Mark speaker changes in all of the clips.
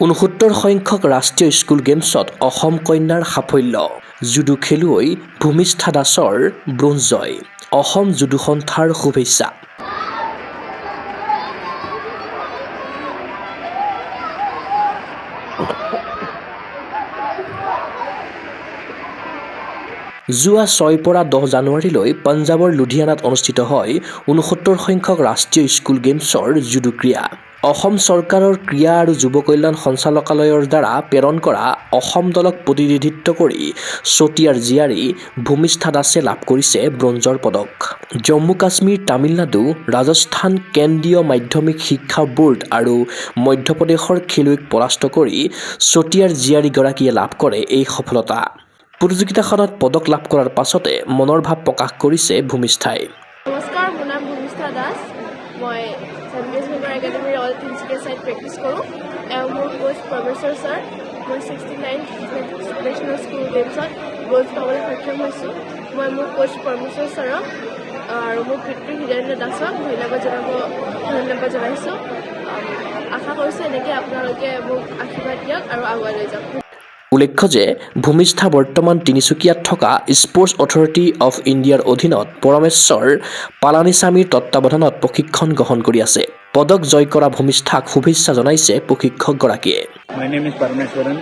Speaker 1: ৬৯ সংখ্যক ৰাষ্ট্ৰীয় স্কুল গেমছত অসম কন্যাৰ সাফল্য। জুডো খেলুৱৈ ভূমিষ্ঠা দাসৰ ব্ৰোঞ্জ জয়। অসম জুডো সন্থাৰ শুভেচ্ছা। যোৱা ৬ পৰা ১০ জানুৱাৰীলৈ পঞ্জাৱৰ লুধিয়ানাত অনুষ্ঠিত হয় ৬৯ সংখ্যক ৰাষ্ট্ৰীয় স্কুল গেমছৰ জুডো ক্ৰীড়া। অসম চৰকাৰৰ ক্ৰীড়া আৰু যুৱ কল্যাণ সঞ্চালকালয়ৰ দ্বাৰা প্ৰেৰণ কৰা অসম দলক প্ৰতিনিধিত্ব কৰি চতিয়াৰ জীয়াৰী ভূমিষ্ঠা দাসে লাভ কৰিছে ব্ৰঞ্জৰ পদক। জম্মু কাশ্মীৰ, তামিলনাডু, ৰাজস্থান কেন্দ্ৰীয় মাধ্যমিক শিক্ষা বোৰ্ড আৰু মধ্যপ্ৰদেশৰ খেলুৱৈক পৰাস্ত কৰি চতিয়াৰ জীয়াৰীগৰাকীয়ে লাভ কৰে এই সফলতা। প্ৰতিযোগিতাখনত পদক লাভ কৰাৰ পাছতে মনৰ ভাৱ প্ৰকাশ কৰিছে ভূমিষ্ঠাই।
Speaker 2: নমস্কাৰ, মোৰ নাম ভূমিষ্ঠা দাস। মই ছেণ্ট মেৰিজ মেম'ৰিয়েল একাডেমীৰ অল তিনিচুকীয়া চাইড প্ৰেক্টিছ কৰোঁ। এওঁ মোৰ কোচ পৰমেশ্বৰ ছাৰ। মই 69th নেশ্যনেল স্কুল গেমছত ব্ৰঞ্জ পাবলৈ সক্ষম হৈছোঁ। মই মোৰ কোচ পৰমেশ্বৰ ছাৰক আৰু মোৰ পিতৃ হৃদয়েন্দ্ৰ দাসক ধন্যবাদ জনাইছোঁ। আশা কৰিছোঁ এনেকৈ আপোনালোকে মোক আশীৰ্বাদ দিয়ক আৰু আগুৱাই লৈ যাওক।
Speaker 1: উল্লেখ্য যে ভূমিষ্ঠা বৰ্তমান তিনিচুকীয়াত থকা স্পৰ্টছ অথৰিটি অফ ইণ্ডিয়াৰ অধীনত পৰমেশ্বৰ পালানিস্বামীৰ তত্বাৱধানত প্ৰশিক্ষণ গ্ৰহণ কৰি আছে। পদক জয় কৰা ভূমিষ্ঠাক শুভেচ্ছা জনাইছে প্ৰশিক্ষকগৰাকীয়ে।
Speaker 3: My name is Parameswaran,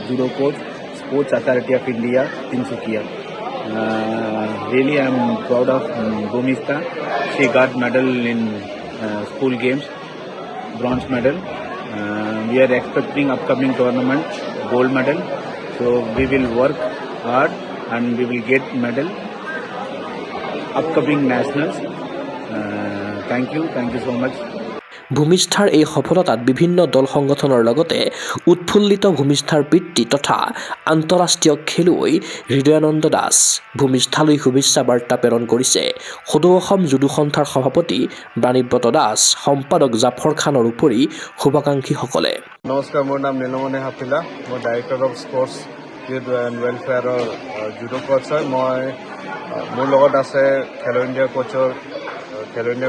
Speaker 3: judo coach, Sports Authority of India, Tinsukia. Really, I am proud of Bhumistha. She got medal in school games, bronze medal. We are expecting upcoming tournament, gold medal. So we will work hard and we will get medal. Upcoming nationals. Thank you so much.
Speaker 1: ভূমিষ্ঠাৰ এই সফলতাত বিভিন্ন দল সংগঠনৰ লগতে উৎফুল্লিত ভূমিষ্ঠাৰ পিতৃ তথা আন্তঃৰাষ্ট্ৰীয় খেলুৱৈ হৃদয়ানন্দ দাস। ভূমিষ্ঠালৈ শুভেচ্ছা বাৰ্তা প্ৰেৰণ কৰিছে সদৌ অসম জুডো সন্থাৰ সভাপতি বাণীব্ৰত দাস, সম্পাদক জাফৰ খানৰ উপৰি শুভাকাংক্ষীসকলে।
Speaker 4: নমস্কাৰ, মোৰ নাম নীলমণি হাফিলা। মই director of sports youth and ৱেলফেয়াৰৰ জুডো কোচ হয়। মোৰ লগত আছে Khelo India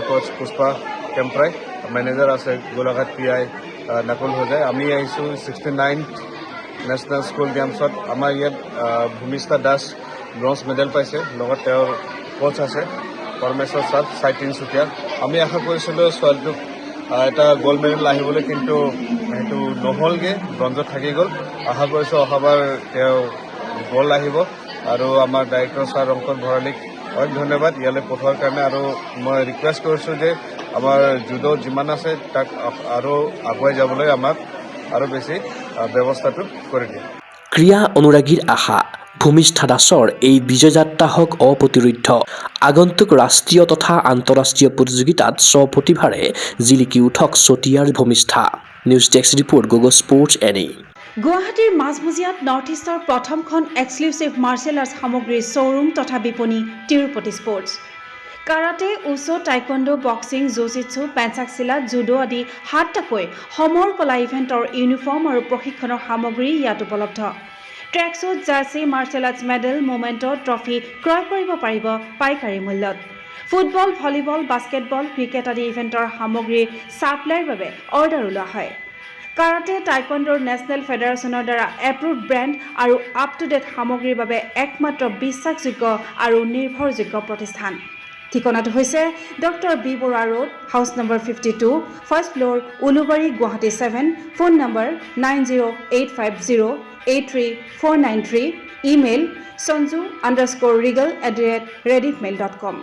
Speaker 4: coach Pushpa Kemprai, manager আছে গোলাঘাট PI নাকুল হোজাই। আমি আহিছোঁ 69th নেশ্যনেল স্কুল গেমছত। আমাৰ ইয়াত ভূমিষ্ঠা দাস ব্ৰঞ্জ মেডেল পাইছে, লগত তেওঁৰ কোচ আছে পৰমেশ্বৰ ছাৰ, চাই তিনিচুকীয়া। আমি আশা কৰিছিলোঁ ছোৱালীটোক এটা গ'ল্ড মেডেল আহিবলৈ, কিন্তু সেইটো নহ'লগৈ, ব্ৰঞ্জত থাকি গ'ল। আশা কৰিছোঁ অহাবাৰ তেওঁ গ'ল্ড আহিব। আৰু আমাৰ ডাইৰেক্টৰ ছাৰ অংকন ভৰালীক অনেক ধন্যবাদ ইয়ালৈ পঠোৱাৰ কাৰণে। আৰু মই ৰিকুৱেষ্ট কৰিছোঁ যে আমাৰ জুডো যিমান আছে তাক আৰু আগুৱাই যাবলৈ আমাক আৰু বেছি ব্যৱস্থাটো কৰি দিয়ে।
Speaker 1: ক্ৰীড়া অনুৰাগীৰ আশা ভূমিষ্ঠা দাসৰ এই বিজয়যাত্ৰা হওক অপ্ৰতিৰোধ্য। আগন্তুক ৰাষ্ট্ৰীয় তথা আন্তঃৰাষ্ট্ৰীয় প্ৰতিযোগিতাত স্বপ্ৰতিভাৰে জিলিকি উঠক চতিয়াৰ ভূমিষ্ঠা। News desk report, Gogoi sports NE।
Speaker 5: গুৱাহাটীৰ মাজমজিয়াত নৰ্থ ইষ্টৰ প্ৰথমখন এক্সক্লুচিভ মাৰ্চেল আৰ্টছ সামগ্ৰীৰ শ্ব'ৰুম তথা বিপণী Tirupati sports. Karate, wushu, taekwondo, boxing, jujitsu, pencak silat, judo আদি 7টাকৈ সমৰ কলা ইভেণ্টৰ ইউনিফৰ্ম আৰু প্ৰশিক্ষণৰ সামগ্ৰী ইয়াত উপলব্ধ। Tracksuit, jersey, martial arts medal, memento, trophy ক্ৰয় কৰিব পাৰিব পাইকাৰী মূল্যত। ফুটবল, ভলীবল, বাস্কেটবল, ক্ৰিকেট আদি ইভেণ্টৰ সামগ্ৰীৰ ছাপ্লাইৰ বাবে অৰ্ডাৰো লোৱা হয়। কাৰাটে, টাইকোৱাণ্ডোৰ নেশ্যনেল ফেডাৰেশ্যনৰ দ্বাৰা এপ্ৰুভড ব্ৰেণ্ড আৰু আপ টু ডেট সামগ্ৰীৰ বাবে একমাত্ৰ বিশ্বাসযোগ্য আৰু নিৰ্ভৰযোগ্য প্ৰতিষ্ঠান। ঠিকনাটো হৈছে doctor B Barua road, house number 52, first floor, Ulubari, Guwahati 7। Phone number 9085083493। Email sanju_regal@rediffmail.com।